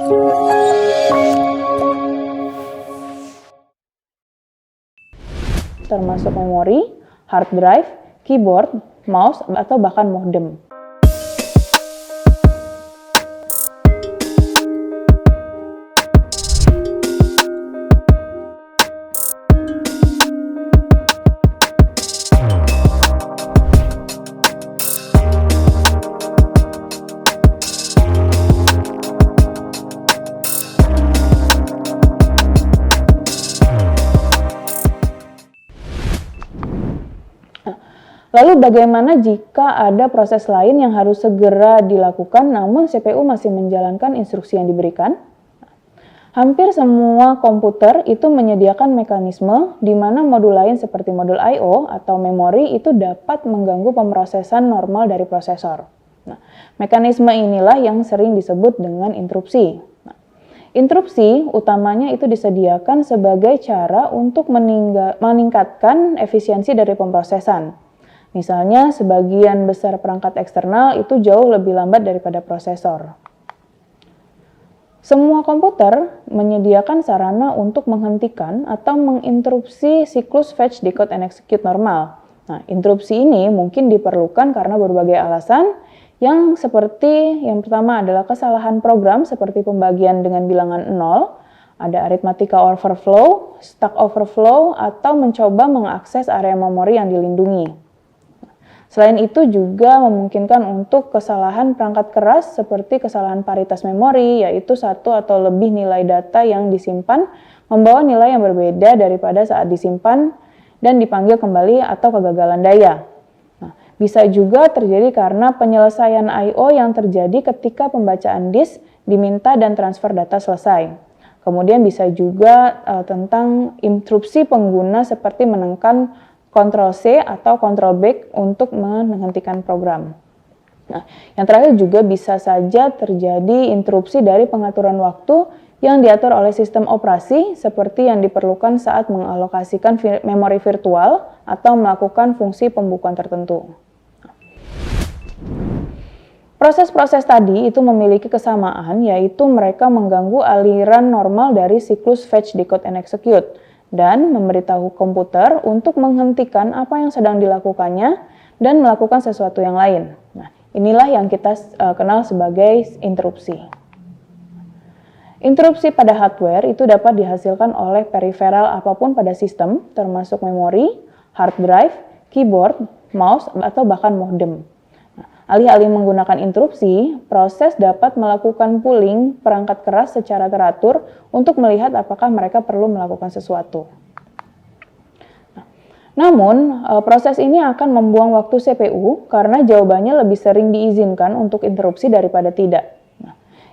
Termasuk memori, hard drive, keyboard, mouse, atau bahkan modem. Lalu bagaimana jika ada proses lain yang harus segera dilakukan namun CPU masih menjalankan instruksi yang diberikan? Hampir semua komputer itu menyediakan mekanisme di mana modul lain seperti modul I/O atau memori itu dapat mengganggu pemrosesan normal dari prosesor. Nah, mekanisme inilah yang sering disebut dengan interupsi. Interupsi utamanya itu disediakan sebagai cara untuk meningkatkan efisiensi dari pemrosesan. Misalnya, sebagian besar perangkat eksternal itu jauh lebih lambat daripada prosesor. Semua komputer menyediakan sarana untuk menghentikan atau menginterupsi siklus fetch, decode, and execute normal. Nah, interupsi ini mungkin diperlukan karena berbagai alasan, yang seperti yang pertama adalah kesalahan program seperti pembagian dengan bilangan 0, ada arithmetica overflow, stack overflow, atau mencoba mengakses area memori yang dilindungi. Selain itu juga memungkinkan untuk kesalahan perangkat keras seperti kesalahan paritas memori, yaitu satu atau lebih nilai data yang disimpan membawa nilai yang berbeda daripada saat disimpan dan dipanggil kembali atau kegagalan daya. Nah, bisa juga terjadi karena penyelesaian I/O yang terjadi ketika pembacaan disk diminta dan transfer data selesai. Kemudian bisa juga tentang interupsi pengguna seperti menekan Ctrl+C atau Ctrl+B untuk menghentikan program. Nah, yang terakhir juga bisa saja terjadi interupsi dari pengaturan waktu yang diatur oleh sistem operasi seperti yang diperlukan saat mengalokasikan memori virtual atau melakukan fungsi pembukuan tertentu. Proses-proses tadi itu memiliki kesamaan, yaitu mereka mengganggu aliran normal dari siklus fetch, decode, and execute, dan memberitahu komputer untuk menghentikan apa yang sedang dilakukannya dan melakukan sesuatu yang lain. Nah, inilah yang kita kenal sebagai interupsi. Interupsi pada hardware itu dapat dihasilkan oleh periferal apapun pada sistem, termasuk memori, hard drive, keyboard, mouse, atau bahkan modem. Alih-alih menggunakan interupsi, proses dapat melakukan pooling perangkat keras secara teratur untuk melihat apakah mereka perlu melakukan sesuatu. Namun, proses ini akan membuang waktu CPU karena jawabannya lebih sering diizinkan untuk interupsi daripada tidak.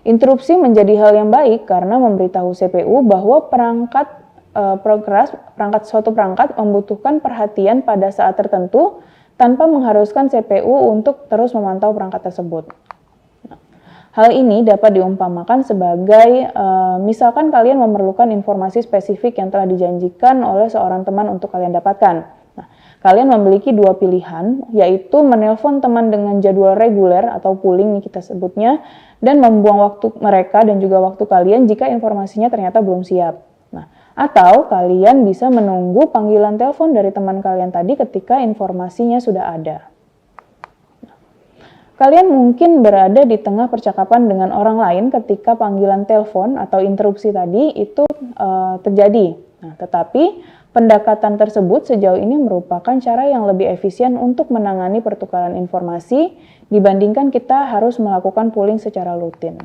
Interupsi menjadi hal yang baik karena memberitahu CPU bahwa suatu perangkat membutuhkan perhatian pada saat tertentu tanpa mengharuskan CPU untuk terus memantau perangkat tersebut. Hal ini dapat diumpamakan sebagai, misalkan kalian memerlukan informasi spesifik yang telah dijanjikan oleh seorang teman untuk kalian dapatkan. Nah, kalian memiliki dua pilihan, yaitu menelpon teman dengan jadwal reguler atau pooling nih kita sebutnya, dan membuang waktu mereka dan juga waktu kalian jika informasinya ternyata belum siap. Nah, atau kalian bisa menunggu panggilan telepon dari teman kalian tadi ketika informasinya sudah ada. Kalian mungkin berada di tengah percakapan dengan orang lain ketika panggilan telepon atau interupsi tadi itu terjadi. Nah, tetapi pendekatan tersebut sejauh ini merupakan cara yang lebih efisien untuk menangani pertukaran informasi dibandingkan kita harus melakukan pooling secara rutin.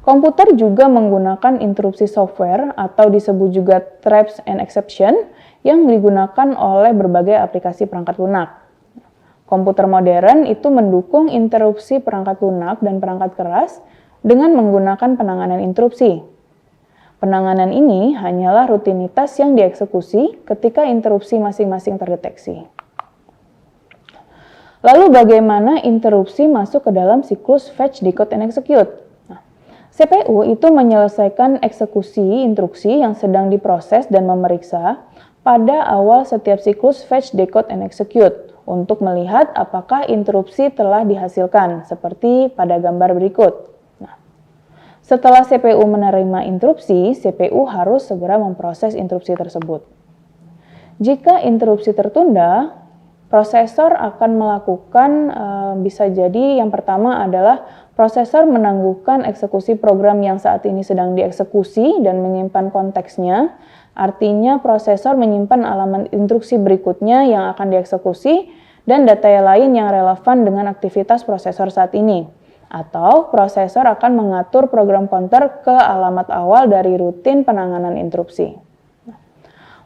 Komputer juga menggunakan interupsi software atau disebut juga traps and exception yang digunakan oleh berbagai aplikasi perangkat lunak. Komputer modern itu mendukung interupsi perangkat lunak dan perangkat keras dengan menggunakan penanganan interupsi. Penanganan ini hanyalah rutinitas yang dieksekusi ketika interupsi masing-masing terdeteksi. Lalu bagaimana interupsi masuk ke dalam siklus fetch, decode, and execute? CPU itu menyelesaikan eksekusi instruksi yang sedang diproses dan memeriksa pada awal setiap siklus fetch, decode, and execute untuk melihat apakah interupsi telah dihasilkan, seperti pada gambar berikut. Nah, Setelah CPU menerima interupsi, CPU harus segera memproses interupsi tersebut. Jika interupsi tertunda, prosesor akan melakukan bisa jadi yang pertama adalah prosesor menangguhkan eksekusi program yang saat ini sedang dieksekusi dan menyimpan konteksnya. Artinya prosesor menyimpan alamat instruksi berikutnya yang akan dieksekusi dan data lain yang relevan dengan aktivitas prosesor saat ini. Atau prosesor akan mengatur program counter ke alamat awal dari rutin penanganan interupsi.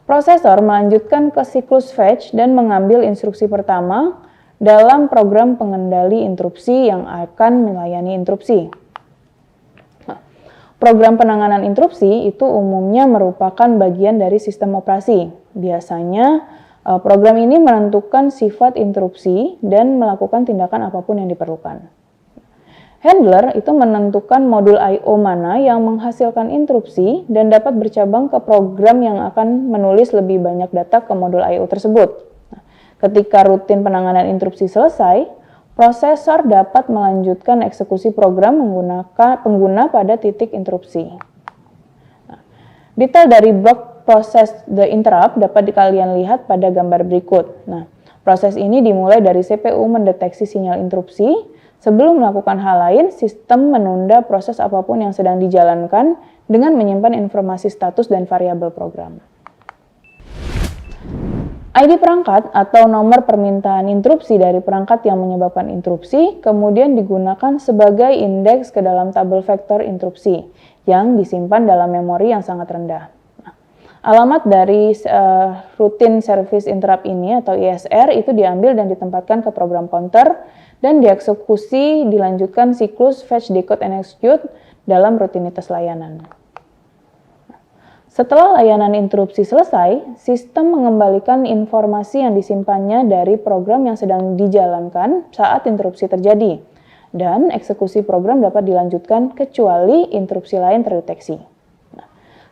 Prosesor melanjutkan ke siklus fetch dan mengambil instruksi pertama dalam program pengendali interupsi yang akan melayani interupsi. Program penanganan interupsi itu umumnya merupakan bagian dari sistem operasi. Biasanya program ini menentukan sifat interupsi dan melakukan tindakan apapun yang diperlukan. Handler itu menentukan modul I/O mana yang menghasilkan interupsi dan dapat bercabang ke program yang akan menulis lebih banyak data ke modul I/O tersebut. Ketika rutin penanganan interupsi selesai, prosesor dapat melanjutkan eksekusi program menggunakan pengguna pada titik interupsi. Detail dari blok proses the interrupt dapat kalian lihat pada gambar berikut. Proses ini dimulai dari CPU mendeteksi sinyal interupsi. Sebelum melakukan hal lain, sistem menunda proses apapun yang sedang dijalankan dengan menyimpan informasi status dan variabel program. ID perangkat atau nomor permintaan interupsi dari perangkat yang menyebabkan interupsi kemudian digunakan sebagai indeks ke dalam tabel vektor interupsi yang disimpan dalam memori yang sangat rendah. Alamat dari rutin service interrupt ini atau ISR itu diambil dan ditempatkan ke program counter dan dieksekusi dilanjutkan siklus fetch, decode, and execute dalam rutinitas layanan. Setelah layanan interupsi selesai, sistem mengembalikan informasi yang disimpannya dari program yang sedang dijalankan saat interupsi terjadi, dan eksekusi program dapat dilanjutkan kecuali interupsi lain terdeteksi.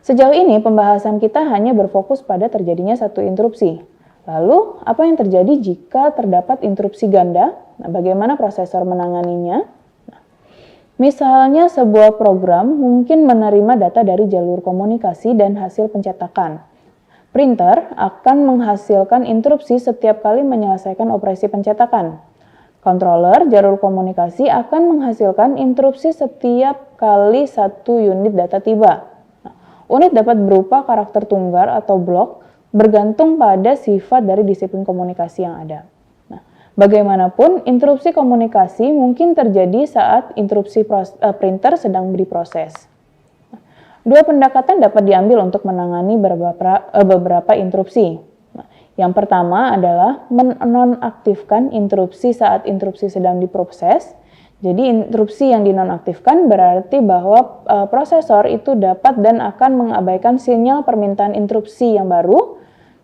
Sejauh ini pembahasan kita hanya berfokus pada terjadinya satu interupsi. Lalu, apa yang terjadi jika terdapat interupsi ganda? Bagaimana prosesor menanganinya? Misalnya sebuah program mungkin menerima data dari jalur komunikasi dan hasil pencetakan. Printer akan menghasilkan interupsi setiap kali menyelesaikan operasi pencetakan. Controller jalur komunikasi akan menghasilkan interupsi setiap kali satu unit data tiba. Unit dapat berupa karakter tunggal atau blok, bergantung pada sifat dari disiplin komunikasi yang ada. Bagaimanapun, interupsi komunikasi mungkin terjadi saat interupsi printer sedang diproses. Dua pendekatan dapat diambil untuk menangani beberapa interupsi. Yang pertama adalah menonaktifkan interupsi saat interupsi sedang diproses. Jadi interupsi yang dinonaktifkan berarti bahwa prosesor itu dapat dan akan mengabaikan sinyal permintaan interupsi yang baru.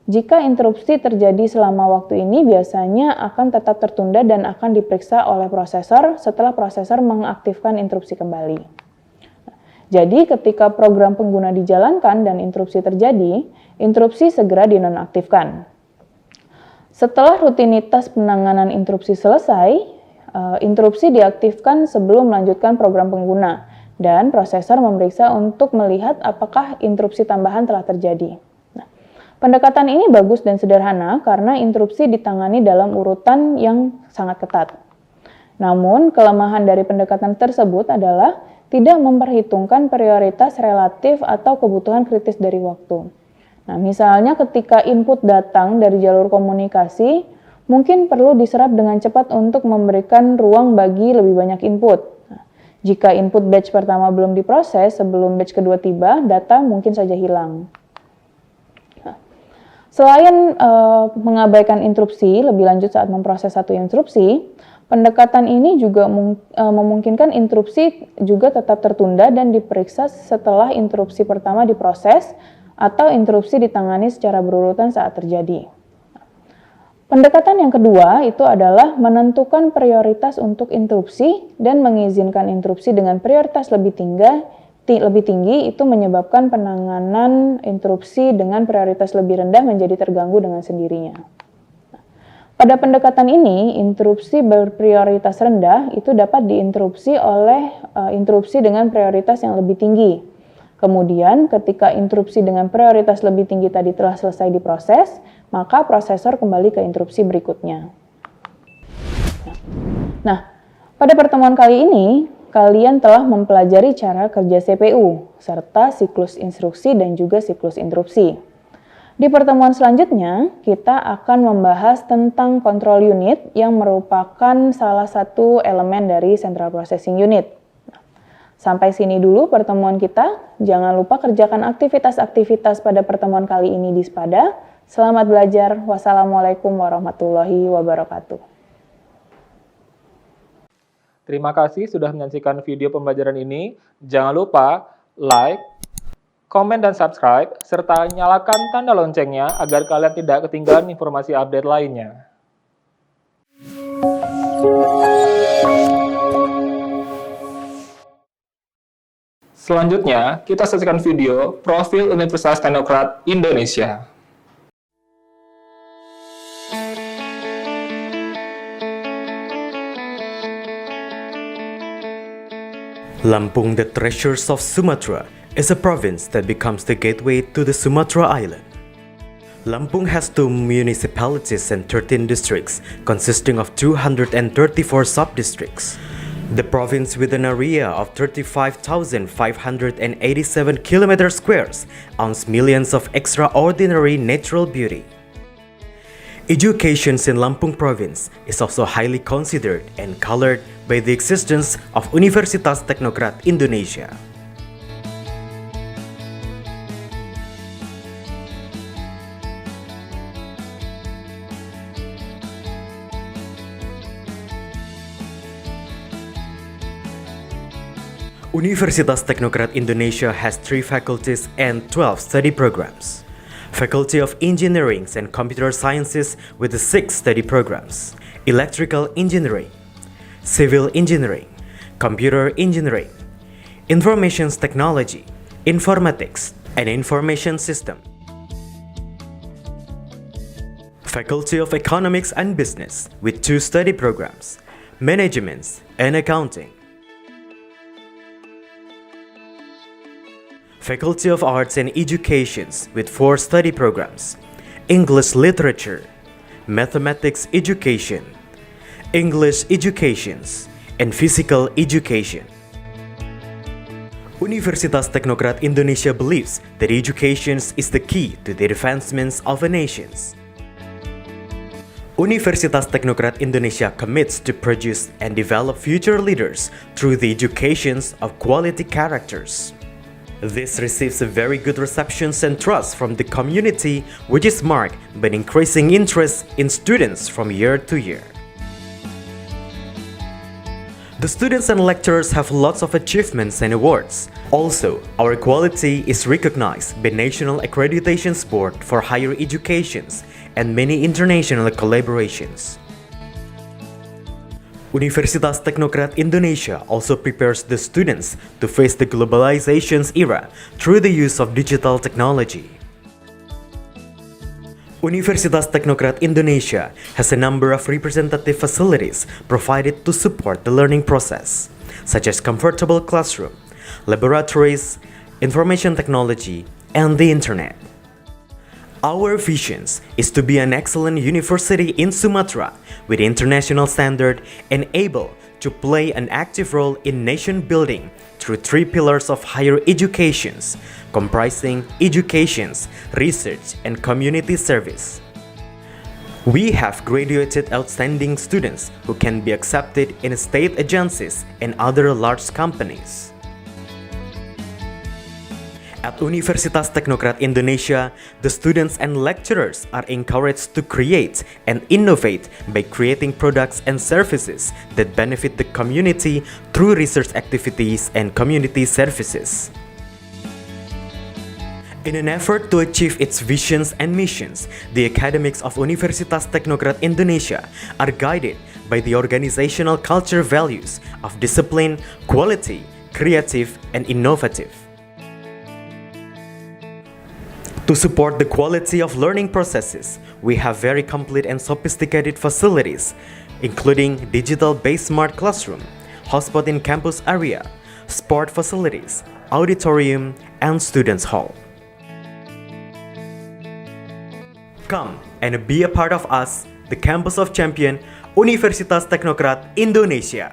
Jika interupsi terjadi selama waktu ini, biasanya akan tetap tertunda dan akan diperiksa oleh prosesor setelah prosesor mengaktifkan interupsi kembali. Jadi, ketika program pengguna dijalankan dan interupsi terjadi, interupsi segera dinonaktifkan. Setelah rutinitas penanganan interupsi selesai, interupsi diaktifkan sebelum melanjutkan program pengguna, dan prosesor memeriksa untuk melihat apakah interupsi tambahan telah terjadi. Pendekatan ini bagus dan sederhana karena interupsi ditangani dalam urutan yang sangat ketat. Namun, kelemahan dari pendekatan tersebut adalah tidak memperhitungkan prioritas relatif atau kebutuhan kritis dari waktu. Misalnya ketika input datang dari jalur komunikasi, mungkin perlu diserap dengan cepat untuk memberikan ruang bagi lebih banyak input. Jika input batch pertama belum diproses sebelum batch kedua tiba, data mungkin saja hilang. Selain mengabaikan interupsi lebih lanjut saat memproses satu interupsi, pendekatan ini juga memungkinkan interupsi juga tetap tertunda dan diperiksa setelah interupsi pertama diproses atau interupsi ditangani secara berurutan saat terjadi. Pendekatan yang kedua itu adalah menentukan prioritas untuk interupsi dan mengizinkan interupsi dengan prioritas lebih tinggi itu menyebabkan penanganan interupsi dengan prioritas lebih rendah menjadi terganggu dengan sendirinya. Pada pendekatan ini, interupsi berprioritas rendah itu dapat diinterupsi oleh interupsi dengan prioritas yang lebih tinggi. Kemudian, ketika interupsi dengan prioritas lebih tinggi tadi telah selesai diproses, maka prosesor kembali ke interupsi berikutnya. Nah, pada pertemuan kali ini, kalian telah mempelajari cara kerja CPU, serta siklus instruksi dan juga siklus interupsi. Di pertemuan selanjutnya, kita akan membahas tentang control unit yang merupakan salah satu elemen dari central processing unit. Sampai sini dulu pertemuan kita. Jangan lupa kerjakan aktivitas-aktivitas pada pertemuan kali ini di Spada. Selamat belajar. Wassalamualaikum warahmatullahi wabarakatuh. Terima kasih sudah menyaksikan video pembelajaran ini. Jangan lupa like, komen dan subscribe, serta nyalakan tanda loncengnya agar kalian tidak ketinggalan informasi update lainnya. Selanjutnya, kita saksikan video Profil Universitas Teknokrat Indonesia. Lampung, the Treasures of Sumatra, is a province that becomes the gateway to the Sumatra Island. Lampung has 2 municipalities and 13 districts, consisting of 234 sub-districts. The province, with an area of 35,587 km squares, owns millions of extraordinary natural beauty. Education in Lampung province is also highly considered and colored by the existence of Universitas Teknokrat Indonesia. Universitas Teknokrat Indonesia has 3 faculties and 12 study programs. Faculty of Engineering and Computer Sciences with the 6 study programs: Electrical Engineering, Civil Engineering, Computer Engineering, Information Technology, Informatics, and Information System. Faculty of Economics and Business with 2 study programs: Management and Accounting. Faculty of Arts and Educations with 4 study programs: English Literature, Mathematics Education, English Educations, and Physical Education. Universitas Teknokrat Indonesia believes that education is the key to the advancements of a nation. Universitas Teknokrat Indonesia commits to produce and develop future leaders through the education of quality characters. This receives a very good reception and trust from the community, which is marked by an increasing interest in students from year to year. The students and lecturers have lots of achievements and awards. Also, our quality is recognized by National Accreditation Board for Higher Education and many international collaborations. Universitas Teknokrat Indonesia also prepares the students to face the globalization's era through the use of digital technology. Universitas Teknokrat Indonesia has a number of representative facilities provided to support the learning process, such as comfortable classroom, laboratories, information technology, and the internet. Our vision is to be an excellent university in Sumatra with international standard and able to play an active role in nation building through 3 pillars of higher education, comprising education, research, and community service. We have graduated outstanding students who can be accepted in state agencies and other large companies. At Universitas Teknokrat Indonesia, the students and lecturers are encouraged to create and innovate by creating products and services that benefit the community through research activities and community services. In an effort to achieve its visions and missions, the academics of Universitas Teknokrat Indonesia are guided by the organizational culture values of discipline, quality, creative, and innovative. To support the quality of learning processes, we have very complete and sophisticated facilities, including digital-based smart classroom, hotspot in campus area, sport facilities, auditorium, and students' hall. Come and be a part of us, the Campus of Champion, Universitas Teknokrat Indonesia.